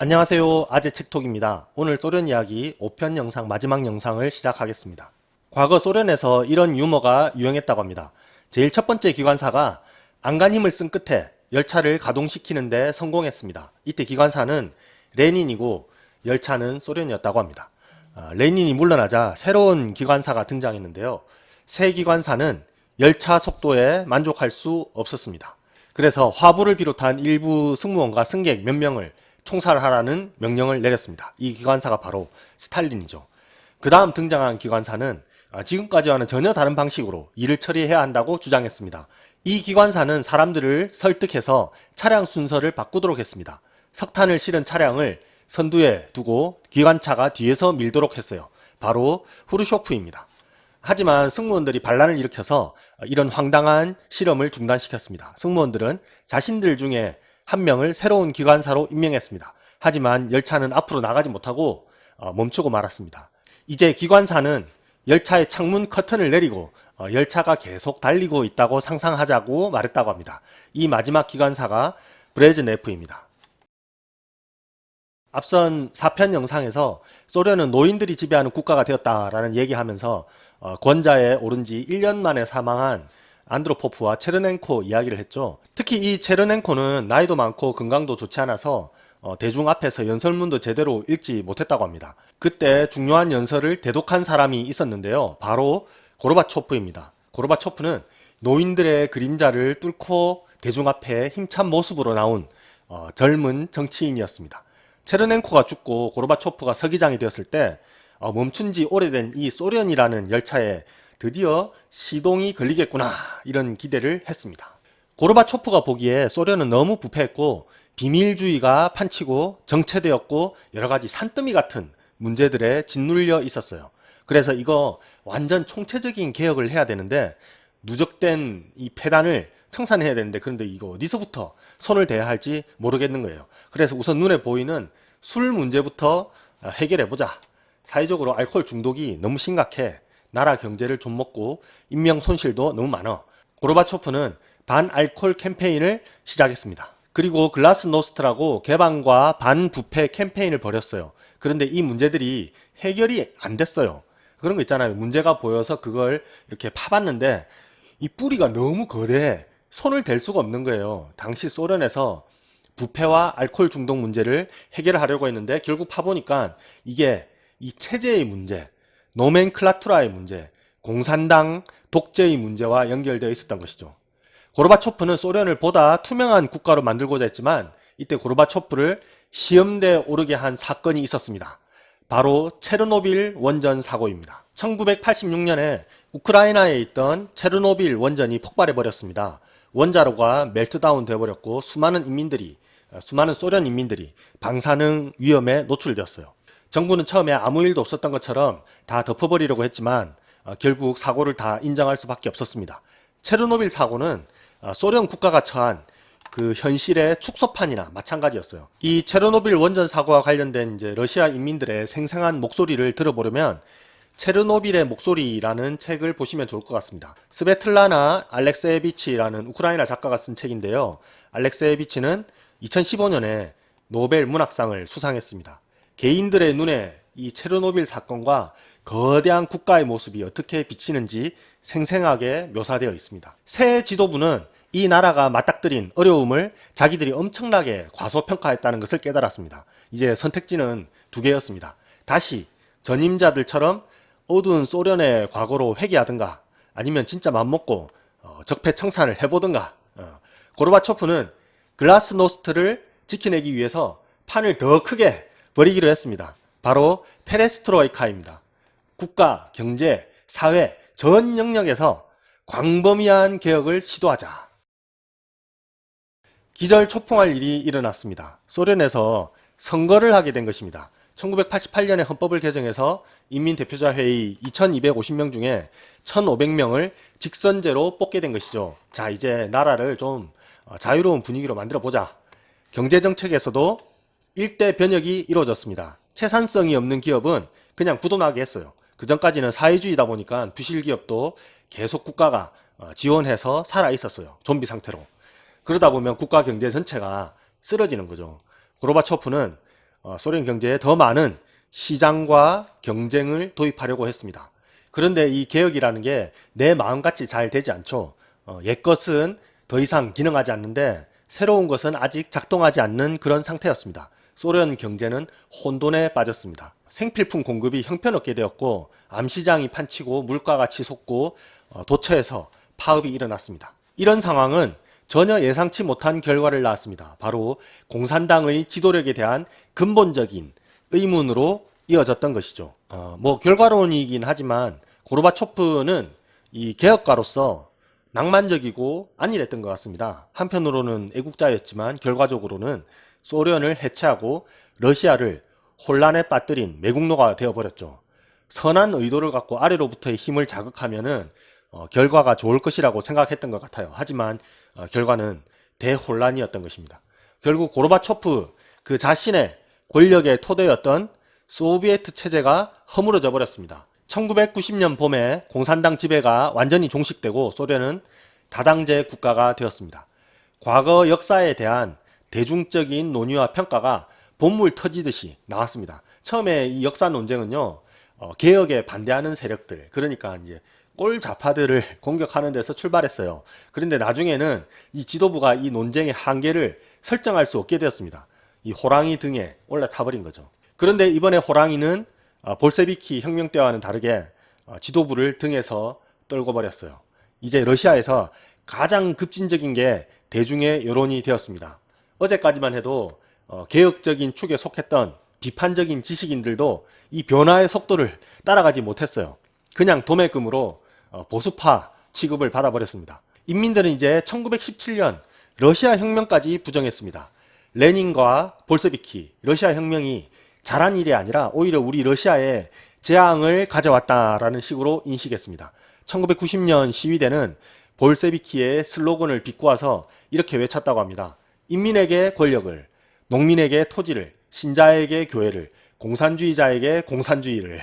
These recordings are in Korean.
안녕하세요. 아재 책톡입니다. 오늘 소련 이야기 5편 영상 마지막 영상을 시작하겠습니다. 과거 소련에서 이런 유머가 유행했다고 합니다. 제일 첫 번째 기관사가 안간힘을 쓴 끝에 열차를 가동시키는데 성공했습니다. 이때 기관사는 레닌이고 열차는 소련이었다고 합니다. 레닌이 물러나자 새로운 기관사가 등장했는데요. 새 기관사는 열차 속도에 만족할 수 없었습니다. 그래서 화부를 비롯한 일부 승무원과 승객 몇 명을 총살하라는 명령을 내렸습니다. 이 기관사가 바로 스탈린이죠. 그 다음 등장한 기관사는 지금까지와는 전혀 다른 방식으로 일을 처리해야 한다고 주장했습니다. 이 기관사는 사람들을 설득해서 차량 순서를 바꾸도록 했습니다. 석탄을 실은 차량을 선두에 두고 기관차가 뒤에서 밀도록 했어요. 바로 후르쇼프입니다. 하지만 승무원들이 반란을 일으켜서 이런 황당한 실험을 중단시켰습니다. 승무원들은 자신들 중에 한 명을 새로운 기관사로 임명했습니다. 하지만 열차는 앞으로 나가지 못하고 멈추고 말았습니다. 이제 기관사는 열차의 창문 커튼을 내리고 열차가 계속 달리고 있다고 상상하자고 말했다고 합니다. 이 마지막 기관사가 브레즈네프입니다. 앞선 4편 영상에서 소련은 노인들이 지배하는 국가가 되었다라는 얘기하면서 권좌에 오른 지 1년 만에 사망한 안드로포프와 체르넨코 이야기를 했죠. 특히 이 체르넨코는 나이도 많고 건강도 좋지 않아서 대중 앞에서 연설문도 제대로 읽지 못했다고 합니다. 그때 중요한 연설을 대독한 사람이 있었는데요. 바로 고르바초프입니다. 고르바초프는 노인들의 그림자를 뚫고 대중 앞에 힘찬 모습으로 나온 젊은 정치인이었습니다. 체르넨코가 죽고 고르바초프가 서기장이 되었을 때 멈춘 지 오래된 이 소련이라는 열차에 드디어 시동이 걸리겠구나 이런 기대를 했습니다. 고르바초프가 보기에 소련은 너무 부패했고 비밀주의가 판치고 정체되었고 여러가지 산더미 같은 문제들에 짓눌려 있었어요. 그래서 이거 완전 총체적인 개혁을 해야 되는데 누적된 이 폐단을 청산해야 되는데 그런데 이거 어디서부터 손을 대야 할지 모르겠는 거예요. 그래서 우선 눈에 보이는 술 문제부터 해결해보자. 사회적으로 알코올 중독이 너무 심각해. 나라 경제를 좀 먹고 인명 손실도 너무 많아. 고르바초프는 반알코올 캠페인을 시작했습니다. 그리고 글라스노스트라고 개방과 반부패 캠페인을 벌였어요. 그런데 이 문제들이 해결이 안 됐어요. 그런 거 있잖아요. 문제가 보여서 그걸 이렇게 파봤는데 이 뿌리가 너무 거대해 손을 댈 수가 없는 거예요. 당시 소련에서 부패와 알코올 중독 문제를 해결하려고 했는데 결국 파보니까 이게 이 체제의 문제, 노멘클라투라의 문제, 공산당 독재의 문제와 연결되어 있었던 것이죠. 고르바초프는 소련을 보다 투명한 국가로 만들고자 했지만 이때 고르바초프를 시험대에 오르게 한 사건이 있었습니다. 바로 체르노빌 원전 사고입니다. 1986년에 우크라이나에 있던 체르노빌 원전이 폭발해 버렸습니다. 원자로가 멜트다운 되어버렸고 수많은 소련 인민들이 방사능 위험에 노출되었어요. 정부는 처음에 아무 일도 없었던 것처럼 다 덮어버리려고 했지만 결국 사고를 다 인정할 수밖에 없었습니다. 체르노빌 사고는 소련 국가가 처한 그 현실의 축소판이나 마찬가지였어요. 이 체르노빌 원전 사고와 관련된 이제 러시아 인민들의 생생한 목소리를 들어보려면 체르노빌의 목소리라는 책을 보시면 좋을 것 같습니다. 스베틀라나 알렉세예비치라는 우크라이나 작가가 쓴 책인데요. 알렉세예비치는 2015년에 노벨 문학상을 수상했습니다. 개인들의 눈에 이 체르노빌 사건과 거대한 국가의 모습이 어떻게 비치는지 생생하게 묘사되어 있습니다. 새 지도부는 이 나라가 맞닥뜨린 어려움을 자기들이 엄청나게 과소평가했다는 것을 깨달았습니다. 이제 선택지는 두 개였습니다. 다시 전임자들처럼 어두운 소련의 과거로 회귀하든가 아니면 진짜 맘먹고 적폐청산을 해보든가. 고르바초프는 글라스노스트를 지켜내기 위해서 판을 더 크게 벌이기로 했습니다. 바로 페레스트로이카입니다. 국가, 경제, 사회 전 영역에서 광범위한 개혁을 시도하자. 기절초풍할 일이 일어났습니다. 소련에서 선거를 하게 된 것입니다. 1988년에 헌법을 개정해서 인민대표자회의 2250명 중에 1500명을 직선제로 뽑게 된 것이죠. 자, 이제 나라를 좀 자유로운 분위기로 만들어 보자. 경제정책에서도 일대 변혁이 이루어졌습니다. 채산성이 없는 기업은 그냥 부도나게 했어요. 그 전까지는 사회주의다 보니까 부실기업도 계속 국가가 지원해서 살아 있었어요. 좀비 상태로. 그러다 보면 국가 경제 전체가 쓰러지는 거죠. 고르바초프는 소련 경제에 더 많은 시장과 경쟁을 도입하려고 했습니다. 그런데 이 개혁이라는 게 내 마음같이 잘 되지 않죠. 옛것은 더 이상 기능하지 않는데 새로운 것은 아직 작동하지 않는 그런 상태였습니다. 소련 경제는 혼돈에 빠졌습니다. 생필품 공급이 형편없게 되었고 암시장이 판치고 물가가 치솟고 도처에서 파업이 일어났습니다. 이런 상황은 전혀 예상치 못한 결과를 낳았습니다. 바로 공산당의 지도력에 대한 근본적인 의문으로 이어졌던 것이죠. 결과론이긴 하지만 고르바초프는 이 개혁가로서 낭만적이고 안일했던 것 같습니다. 한편으로는 애국자였지만 결과적으로는 소련을 해체하고 러시아를 혼란에 빠뜨린 매국노가 되어버렸죠. 선한 의도를 갖고 아래로부터의 힘을 자극하면은 결과가 좋을 것이라고 생각했던 것 같아요. 하지만 결과는 대혼란이었던 것입니다. 결국 고르바초프 그 자신의 권력의 토대였던 소비에트 체제가 허물어져 버렸습니다. 1990년 봄에 공산당 지배가 완전히 종식되고 소련은 다당제 국가가 되었습니다. 과거 역사에 대한 대중적인 논의와 평가가 본물 터지듯이 나왔습니다. 처음에 이 역사 논쟁은요, 개혁에 반대하는 세력들, 그러니까 이제 꼴좌파들을 공격하는 데서 출발했어요. 그런데 나중에는 이 지도부가 이 논쟁의 한계를 설정할 수 없게 되었습니다. 이 호랑이 등에 올라타버린 거죠. 그런데 이번에 호랑이는 볼세비키 혁명 때와는 다르게 지도부를 등에서 떨고 버렸어요. 이제 러시아에서 가장 급진적인 게 대중의 여론이 되었습니다. 어제까지만 해도 개혁적인 축에 속했던 비판적인 지식인들도 이 변화의 속도를 따라가지 못했어요. 그냥 도매금으로 보수파 취급을 받아버렸습니다. 인민들은 이제 1917년 러시아 혁명까지 부정했습니다. 레닌과 볼세비키, 러시아 혁명이 잘한 일이 아니라 오히려 우리 러시아에 재앙을 가져왔다라는 식으로 인식했습니다. 1990년 시위대는 볼세비키의 슬로건을 비꼬아서 이렇게 외쳤다고 합니다. 인민에게 권력을, 농민에게 토지를, 신자에게 교회를, 공산주의자에게 공산주의를.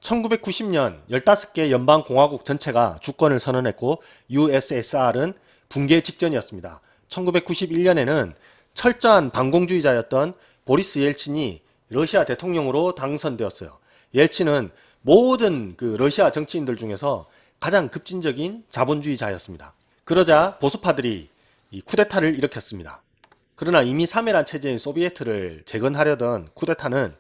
1990년 15개 연방공화국 전체가 주권을 선언했고 USSR은 붕괴 직전이었습니다. 1991년에는 철저한 반공주의자였던 보리스 옐친이 러시아 대통령으로 당선되었어요. 옐친은 모든 그 러시아 정치인들 중에서 가장 급진적인 자본주의자였습니다. 그러자 보수파들이 이 쿠데타를 일으켰습니다. 그러나 이미 사멸한 체제인 소비에트를 재건하려던 쿠데타는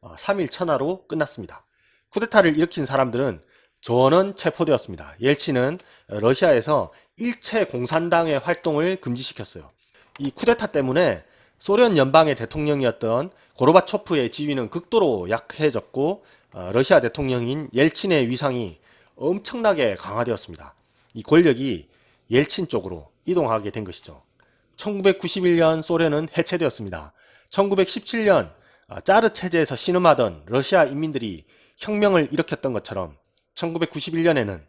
3일 천하로 끝났습니다. 쿠데타를 일으킨 사람들은 전원 체포되었습니다. 옐친은 러시아에서 일체 공산당의 활동을 금지시켰어요. 이 쿠데타 때문에 소련 연방의 대통령이었던 고르바초프의 지위는 극도로 약해졌고 러시아 대통령인 옐친의 위상이 엄청나게 강화되었습니다. 이 권력이 옐친 쪽으로 이동하게 된 것이죠. 1991년 소련은 해체되었습니다. 1917년 짜르 체제에서 신음하던 러시아 인민들이 혁명을 일으켰던 것처럼 1991년에는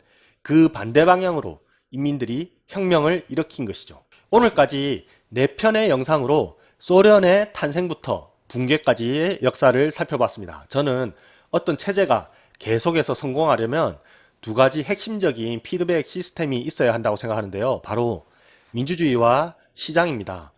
그 반대 방향으로 인민들이 혁명을 일으킨 것이죠. 오늘까지 4편의 영상으로 소련의 탄생부터 붕괴까지의 역사를 살펴봤습니다. 저는 어떤 체제가 계속해서 성공하려면 2가지 핵심적인 피드백 시스템이 있어야 한다고 생각하는데요. 바로 민주주의와 시장입니다.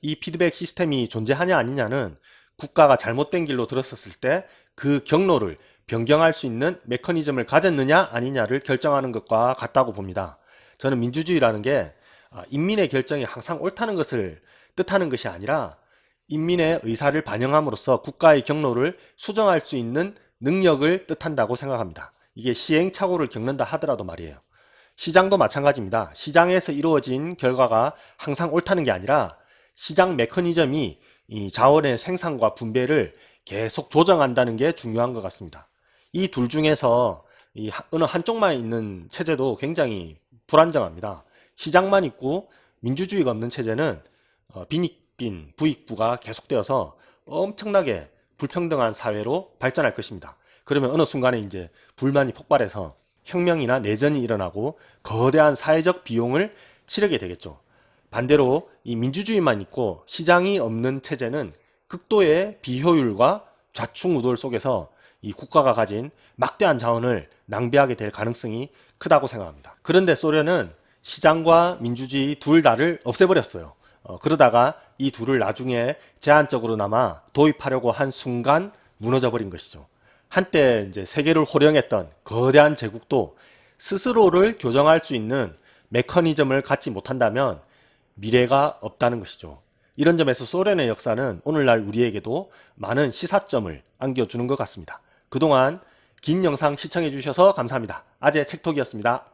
이 피드백 시스템이 존재하냐 아니냐는 국가가 잘못된 길로 들었었을 때 그 경로를 변경할 수 있는 메커니즘을 가졌느냐 아니냐를 결정하는 것과 같다고 봅니다. 저는 민주주의라는 게 인민의 결정이 항상 옳다는 것을 뜻하는 것이 아니라 인민의 의사를 반영함으로써 국가의 경로를 수정할 수 있는 능력을 뜻한다고 생각합니다. 이게 시행착오를 겪는다 하더라도 말이에요. 시장도 마찬가지입니다. 시장에서 이루어진 결과가 항상 옳다는 게 아니라 시장 메커니즘이 이 자원의 생산과 분배를 계속 조정한다는 게 중요한 것 같습니다. 이 둘 중에서 어느 한쪽만 있는 체제도 굉장히 불안정합니다. 시장만 있고 민주주의가 없는 체제는 빈익빈 부익부가 계속되어서 엄청나게 불평등한 사회로 발전할 것입니다. 그러면 어느 순간에 이제 불만이 폭발해서 혁명이나 내전이 일어나고 거대한 사회적 비용을 치르게 되겠죠. 반대로 이 민주주의만 있고 시장이 없는 체제는 극도의 비효율과 좌충우돌 속에서 이 국가가 가진 막대한 자원을 낭비하게 될 가능성이 크다고 생각합니다. 그런데 소련은 시장과 민주주의 둘 다를 없애버렸어요. 그러다가 이 둘을 나중에 제한적으로나마 도입하려고 한 순간 무너져 버린 것이죠. 한때 이제 세계를 호령했던 거대한 제국도 스스로를 교정할 수 있는 메커니즘을 갖지 못한다면 미래가 없다는 것이죠. 이런 점에서 소련의 역사는 오늘날 우리에게도 많은 시사점을 안겨주는 것 같습니다. 그동안 긴 영상 시청해 주셔서 감사합니다. 아재 책톡이었습니다.